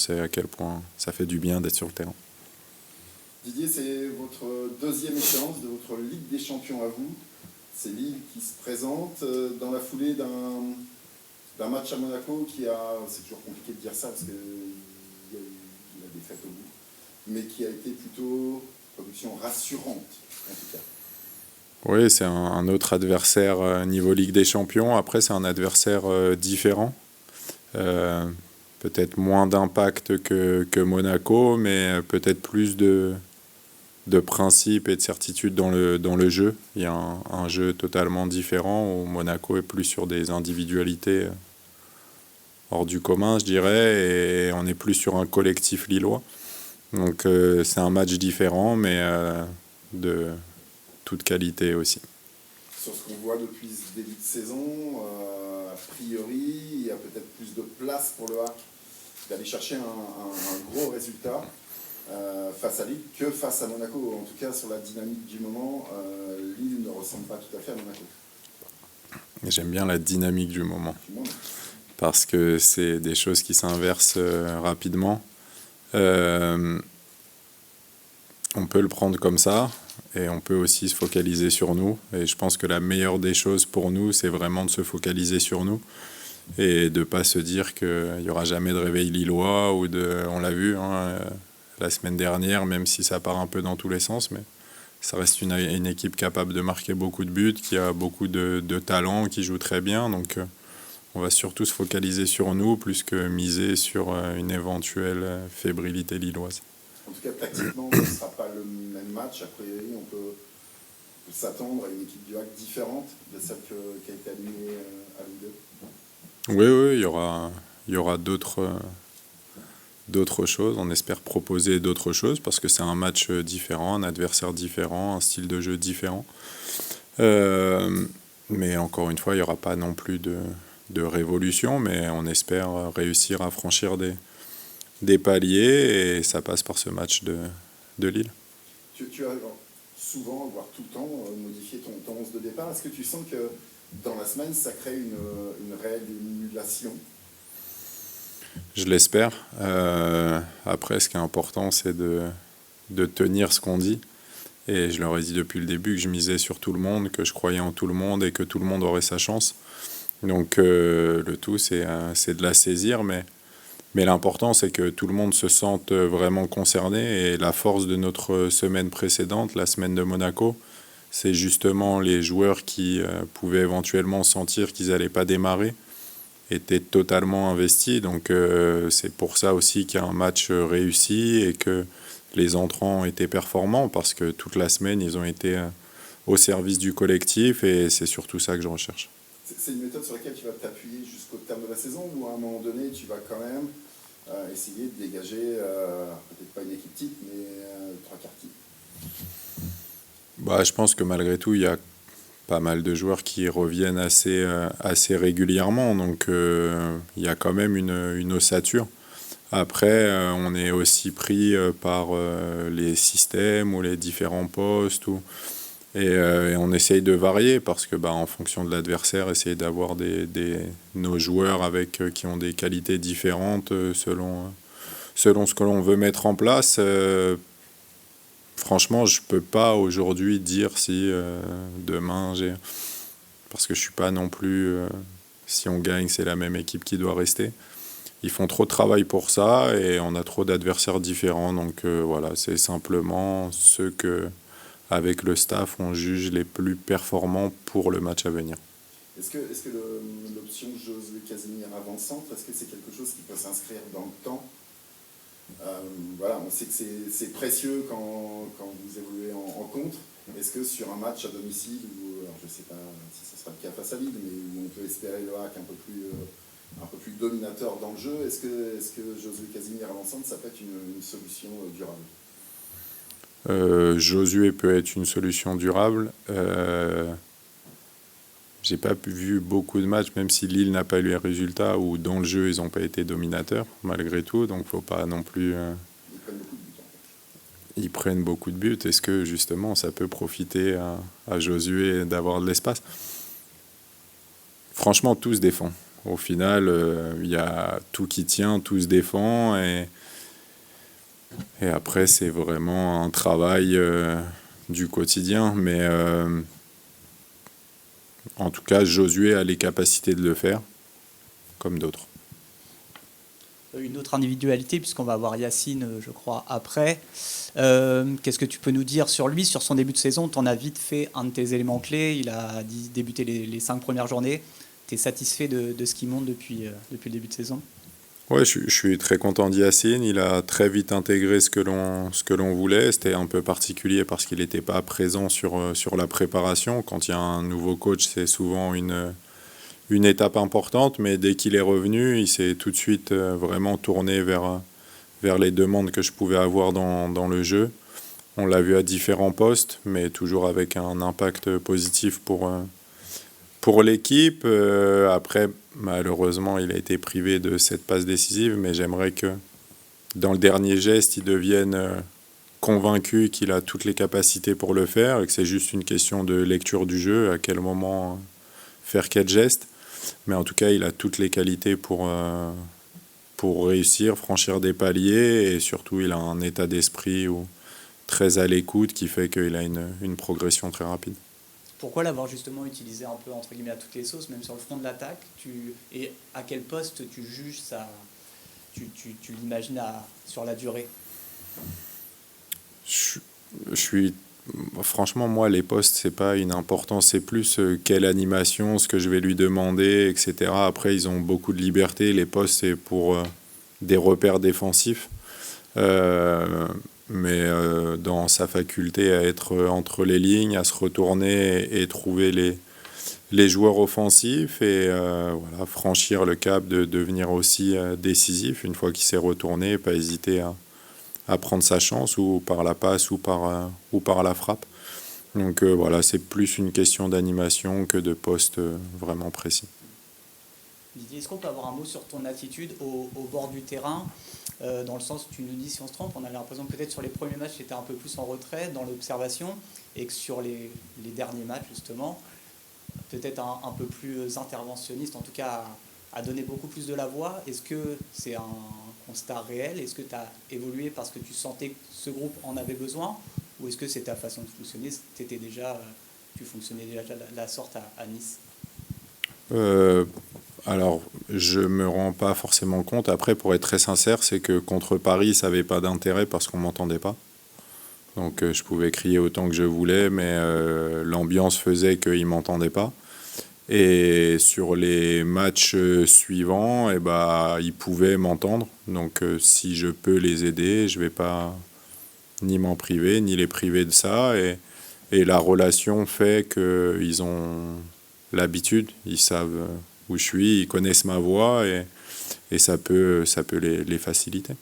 sait à quel point ça fait du bien d'être sur le terrain. Didier, c'est votre deuxième échéance de votre Ligue des Champions à vous. C'est Lille qui se présente dans la foulée d'un match à Monaco c'est toujours compliqué de dire ça parce qu'il y a eu la défaite au bout, mais qui a été plutôt production rassurante en tout cas. Oui, c'est un autre adversaire niveau Ligue des Champions. Après, c'est un adversaire différent. Peut-être moins d'impact que Monaco, mais peut-être plus de principe et de certitude dans le jeu. Il y a un jeu totalement différent où Monaco est plus sur des individualités hors du commun, je dirais, et on est plus sur un collectif lillois. Donc c'est un match différent, mais de toute qualité aussi. Sur ce qu'on voit depuis ce début de saison, a priori, il y a peut-être plus de place pour le HAC d'aller chercher un gros résultat face à Lille que face à Monaco. En tout cas, sur la dynamique du moment, Lille ne ressemble pas tout à fait à Monaco. J'aime bien la dynamique du moment, parce que c'est des choses qui s'inversent rapidement. On peut le prendre comme ça, et on peut aussi se focaliser sur nous. Et je pense que la meilleure des choses pour nous, c'est vraiment de se focaliser sur nous et de ne pas se dire qu'il n'y aura jamais de réveil lillois. On l'a vu la semaine dernière, même si ça part un peu dans tous les sens, mais ça reste une équipe capable de marquer beaucoup de buts, qui a beaucoup de talent, qui joue très bien. Donc on va surtout se focaliser sur nous plus que miser sur une éventuelle fébrilité lilloise. En tout cas, tactiquement, ce ne sera pas le même match. A priori, on peut s'attendre à une équipe du HAC différente de celle qui a été alignée à Ligue 2. Oui, il y aura d'autres choses. On espère proposer d'autres choses parce que c'est un match différent, un adversaire différent, un style de jeu différent. Mais encore une fois, il n'y aura pas non plus de révolution, mais on espère réussir à franchir des paliers, et ça passe par ce match de Lille. Tu as souvent, voire tout le temps, modifié ton 11 de départ. Est-ce que tu sens que dans la semaine, ça crée une réelle émulation ? Je l'espère. Après, ce qui est important, c'est de tenir ce qu'on dit. Et je leur ai dit depuis le début que je misais sur tout le monde, que je croyais en tout le monde et que tout le monde aurait sa chance. Donc le tout, c'est de la saisir, mais l'important, c'est que tout le monde se sente vraiment concerné. Et la force de notre semaine précédente, la semaine de Monaco, c'est justement les joueurs qui pouvaient éventuellement sentir qu'ils n'allaient pas démarrer, étaient totalement investis. Donc c'est pour ça aussi qu'il y a un match réussi et que les entrants étaient performants, parce que toute la semaine, ils ont été au service du collectif, et c'est surtout ça que je recherche. C'est une méthode sur laquelle tu vas t'appuyer jusqu'au terme de la saison, ou à un moment donné, tu vas quand même essayer de dégager, peut-être pas une équipe type, mais 3/4 type? Je pense que malgré tout, il y a pas mal de joueurs qui reviennent assez régulièrement, donc il y a quand même une ossature. Après, on est aussi pris par les systèmes ou les différents postes, et on essaye de varier, parce que en fonction de l'adversaire, essayer d'avoir nos joueurs qui ont des qualités différentes selon ce que l'on veut mettre en place. Franchement, je ne peux pas aujourd'hui dire si demain parce que je ne suis pas non plus, si on gagne, c'est la même équipe qui doit rester. Ils font trop de travail pour ça, et on a trop d'adversaires différents. Donc voilà, c'est simplement ceux que, avec le staff, on juge les plus performants pour le match à venir. Est-ce que l'option Josué Casimir avant-centre, est-ce que c'est quelque chose qui peut s'inscrire dans le temps ? On sait que c'est précieux quand vous évoluez en contre. Est-ce que sur un match à domicile, alors je ne sais pas si ce sera le cas face à Lille, mais où on peut espérer le HAC un peu plus dominateur dans le jeu, est-ce que Josué Casimir avant-centre, ça peut être une solution durable ? Josué peut être une solution durable. J'ai pas vu beaucoup de matchs, même si Lille n'a pas eu les résultats, où dans le jeu ils n'ont pas été dominateurs malgré tout, donc faut pas non plus. Ils prennent beaucoup de buts. Est-ce que justement ça peut profiter à Josué d'avoir de l'espace ? Franchement, tout se défend. au final, il y a tout qui tient, tout se défend. Et après, c'est vraiment un travail du quotidien. Mais en tout cas, Josué a les capacités de le faire, comme d'autres. Une autre individualité, puisqu'on va avoir Yacine, je crois, après. Qu'est-ce que tu peux nous dire sur lui, sur son début de saison? Tu en as vite fait un de tes éléments clés. Il a débuté les 5 premières journées. Tu es satisfait de ce qu'il monte depuis le début de saison? Ouais, je suis très content d'Yacine. Il a très vite intégré ce que l'on voulait. C'était un peu particulier parce qu'il n'était pas présent sur la préparation. Quand il y a un nouveau coach, c'est souvent une étape importante, mais dès qu'il est revenu, il s'est tout de suite vraiment tourné vers les demandes que je pouvais avoir dans le jeu. On l'a vu à différents postes, mais toujours avec un impact positif pour l'équipe. Après, malheureusement, il a été privé de cette passe décisive, mais j'aimerais que dans le dernier geste, il devienne convaincu qu'il a toutes les capacités pour le faire et que c'est juste une question de lecture du jeu, à quel moment faire quel geste. Mais en tout cas, il a toutes les qualités pour réussir, franchir des paliers, et surtout, il a un état d'esprit très à l'écoute qui fait qu'il a une progression très rapide. Pourquoi l'avoir justement utilisé un peu entre guillemets à toutes les sauces, même sur le front de l'attaque? Et à quel poste tu juges ça, tu l'imagines sur la durée? Je suis Franchement, moi, les postes, c'est pas une importance, c'est plus quelle animation, ce que je vais lui demander, etc. Après, ils ont beaucoup de liberté. Les postes, c'est pour des repères défensifs. Mais dans sa faculté à être entre les lignes, à se retourner et trouver les joueurs offensifs et voilà, franchir le cap de devenir aussi décisif une fois qu'il s'est retourné, pas hésiter à prendre sa chance ou par la passe ou par la frappe. Donc voilà, c'est plus une question d'animation que de poste vraiment précis. Didier, est-ce qu'on peut avoir un mot sur ton attitude au bord du terrain, dans le sens où tu nous dis si on se trompe, on avait l'impression que peut-être sur les premiers matchs tu étais un peu plus en retrait dans l'observation et que sur les derniers matchs justement, peut-être un peu plus interventionniste, en tout cas à donner beaucoup plus de la voix. Est-ce que c'est un constat réel? Est-ce que tu as évolué parce que tu sentais que ce groupe en avait besoin? Ou est-ce que c'est ta façon de fonctionner? Tu fonctionnais déjà de la sorte à Nice? Alors, je me rends pas forcément compte. Après, pour être très sincère, c'est que contre Paris, ça n'avait pas d'intérêt parce qu'on m'entendait pas. Donc, je pouvais crier autant que je voulais, mais l'ambiance faisait qu'ils m'entendaient pas. Et sur les matchs suivants, eh ben, ils pouvaient m'entendre. Donc, si je peux les aider, je vais pas ni m'en priver, ni les priver de ça. Et la relation fait qu'ils ont l'habitude, ils savent où je suis, ils connaissent ma voix et ça peut les faciliter.